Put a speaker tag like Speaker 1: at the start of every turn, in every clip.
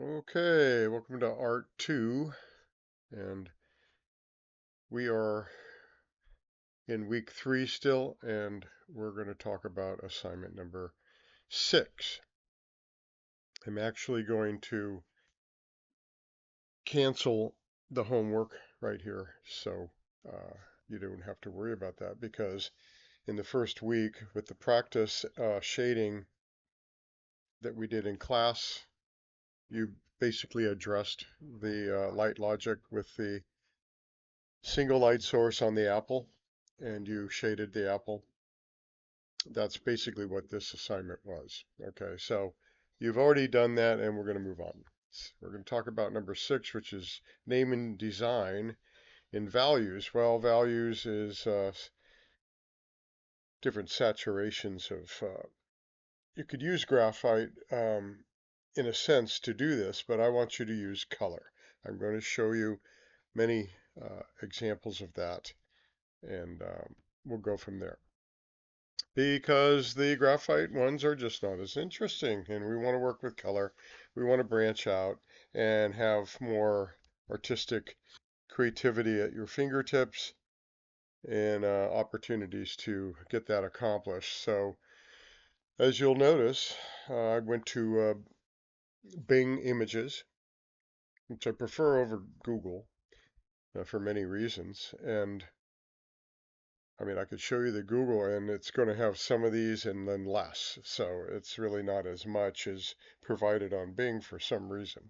Speaker 1: Okay, welcome to Art 2, and we are in week 3 still, and we're going to talk about assignment number 6. I'm actually going to cancel the homework right here, so you don't have to worry about that, because in the first week with the practice shading that we did in class, you basically addressed the light logic with the single light source on the apple, and you shaded the apple. That's basically what this assignment was. Okay, so you've already done that, and we're going to move on. We're going to talk about number 6, which is name and design in values. Well, values is different saturations of. You could use graphite in a sense to do this, but I want you to use color. I'm going to show you many examples of that, and we'll go from there. Because the graphite ones are just not as interesting, and we want to work with color. We want to branch out and have more artistic creativity at your fingertips and opportunities to get that accomplished. So, as you'll notice, I went to Bing Images, which I prefer over Google for many reasons. And I mean, I could show you the Google, and it's going to have some of these and then less. So it's really not as much as provided on Bing for some reason.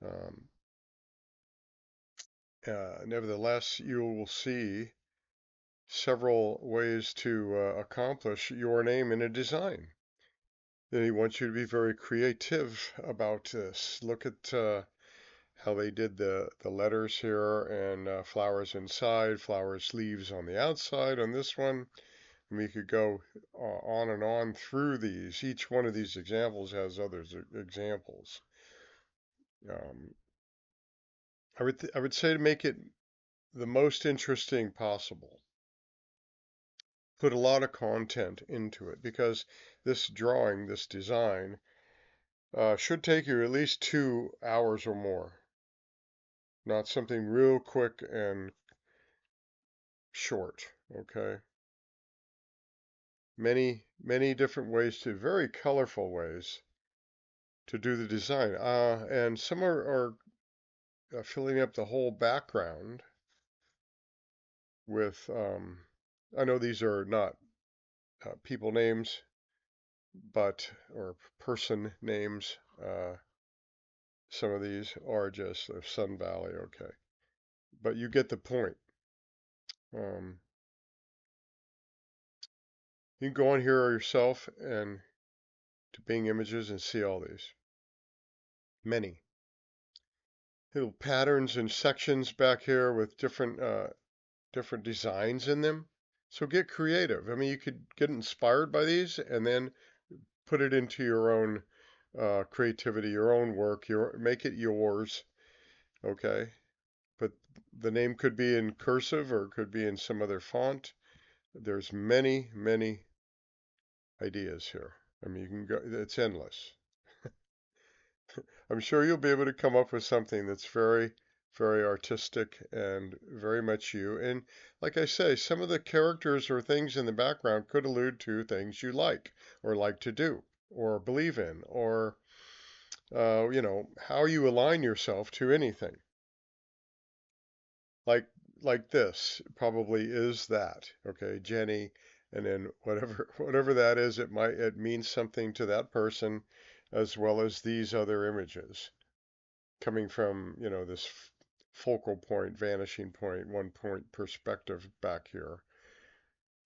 Speaker 1: Um, Nevertheless, you will see several ways to accomplish your name in a design. Then he wants you to be very creative about this. Look at how they did the letters here, and flowers inside, flowers, leaves on the outside on this one. And we could go on and on through these. Each one of these examples has other examples. Um, I would say to make it the most interesting possible, put a lot of content into it, because this drawing, this design, should take you at least 2 hours or more. Not something real quick and short, okay? Many different ways to, very colorful ways to do the design. And some are filling up the whole background with, I know these are not people names, or person names. Some of these are just of Sun Valley, okay. But you get the point. Um, you can go on here yourself and to Bing Images and see all these. Many. Little patterns and sections back here with different designs in them. So get creative. I mean, you could get inspired by these and then put it into your own creativity, your own work, make it yours, okay? But the name could be in cursive or it could be in some other font. There's many ideas here. I mean, you can go, it's endless. I'm sure you'll be able to come up with something that's very artistic and very much you. And like I say, some of the characters or things in the background could allude to things you like or like to do or believe in, or how you align yourself to anything. Like like this probably is that. Okay, Jenny, and then whatever that is, it means something to that person, as well as these other images coming from, this focal point, vanishing point, 1 point perspective back here.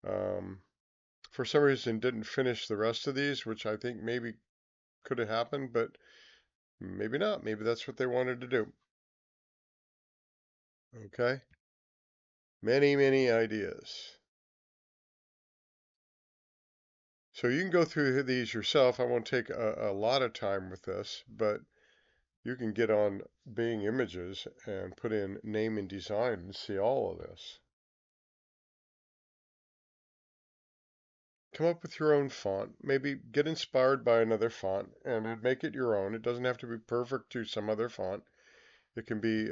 Speaker 1: Um, for some reason didn't finish the rest of these, which I think maybe could have happened, but maybe not. Maybe that's what they wanted to do. Okay. Many ideas. So you can go through these yourself. I won't take a lot of time with this, but you can get on Bing Images and put in name and design and see all of this. come up with your own font. Maybe get inspired by another font and make it your own. It doesn't have to be perfect to some other font. It can be,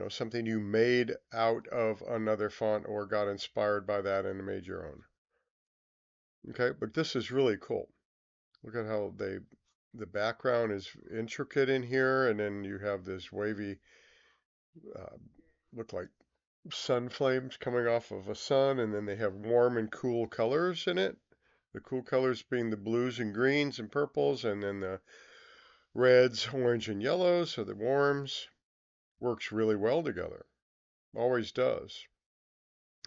Speaker 1: something you made out of another font or got inspired by that and made your own. Okay, but this is really cool. Look at how the background is intricate in here, and then you have this wavy, uh, look like sun flames coming off of a sun, and then they have warm and cool colors in it. The cool colors being the blues and greens and purples, and then the reds, orange, and yellows, so the warms. Works really well together. Always does.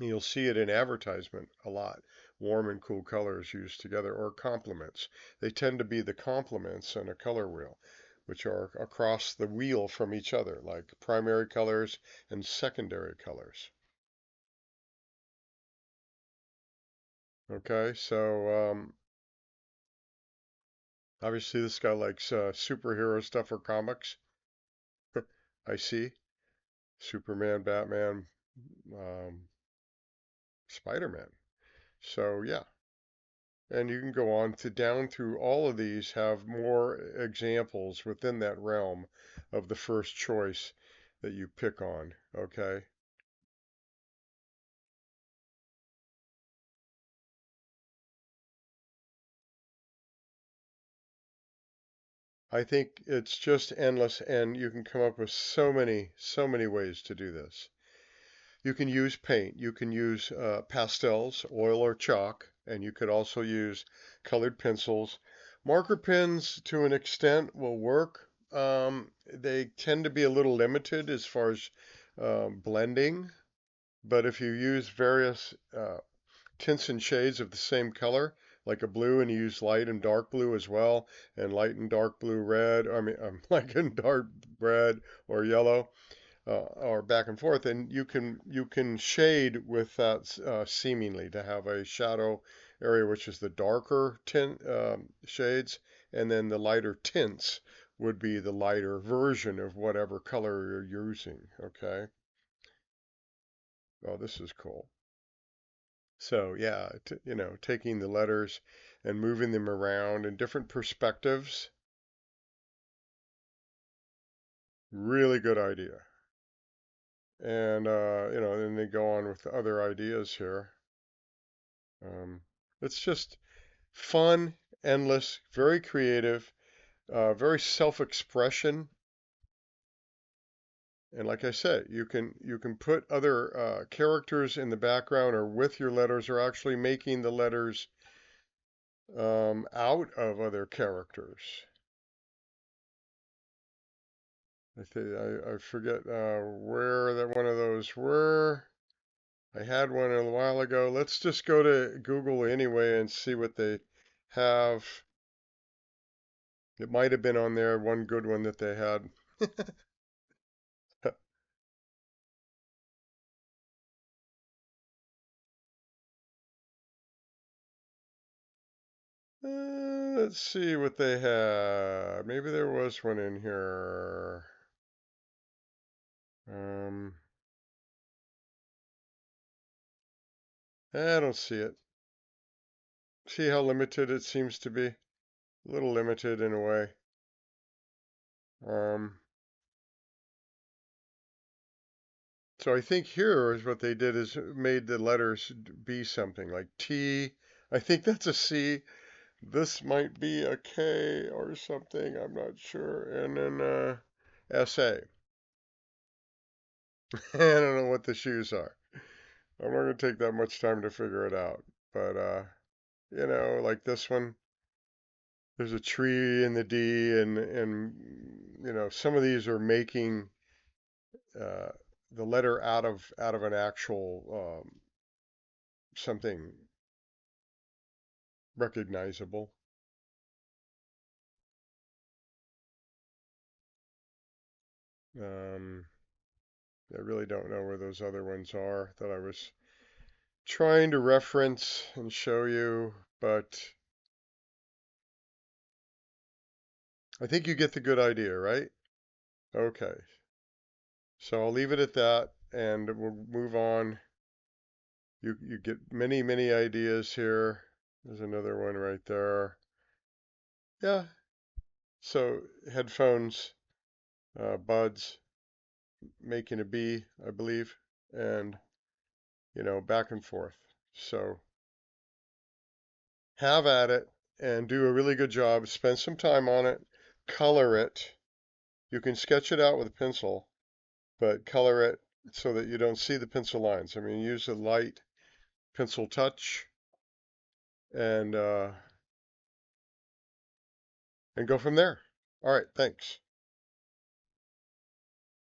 Speaker 1: You'll see it in advertisement a lot. Warm and cool colors used together, or complements. They tend to be the complements in a color wheel, which are across the wheel from each other, like primary colors and secondary colors. Okay, so obviously this guy likes superhero stuff or comics. I see. Superman, Batman, um, Spider-Man. So yeah, and you can go on to down through all of these, have more examples within that realm of the first choice that you pick on, okay? I think it's just endless, and you can come up with so many ways to do this. You can use paint, you can use pastels, oil or chalk, and you could also use colored pencils. Marker pens, to an extent, will work. They tend to be a little limited as far as blending, but if you use various tints and shades of the same color, like a blue, and you use light and dark blue as well, and light and dark blue red, I mean, light and dark red or yellow, or back and forth, and you can shade with that seemingly to have a shadow area, which is the darker tint shades, and then the lighter tints would be the lighter version of whatever color you're using. Okay. Oh, this is cool. So yeah, taking the letters and moving them around in different perspectives, really good idea. And then they go on with other ideas here. Um, it's just fun, endless, very creative, very self-expression. And like I said, you can put other characters in the background or with your letters, or actually making the letters out of other characters. I forget where that one of those were. I had one a while ago. Let's just go to Google anyway and see what they have. It might have been on there, one good one that they had. Let's see what they had. Maybe there was one in here. Um, I don't see it. See how limited it seems to be? A little limited in a way. Um, so I think here is what they did is made the letters be something like T. I think that's a C. This might be a K or something. I'm not sure. And then SA. I don't know what the shoes are. I'm not going to take that much time to figure it out. But, like this one, there's a tree in the D, and some of these are making uh, the letter out of an actual something recognizable. Um, I really don't know where those other ones are that I was trying to reference and show you, but I think you get the good idea, right? Okay, so I'll leave it at that and we'll move on You get many ideas here. There's another one right there. Yeah. So headphones, buds, making a bee, I believe, and back and forth. So have at it and do a really good job. Spend some time on it. Color it. You can sketch it out with a pencil, but color it so that you don't see the pencil lines. I mean, use a light pencil touch and go from there. All right, thanks.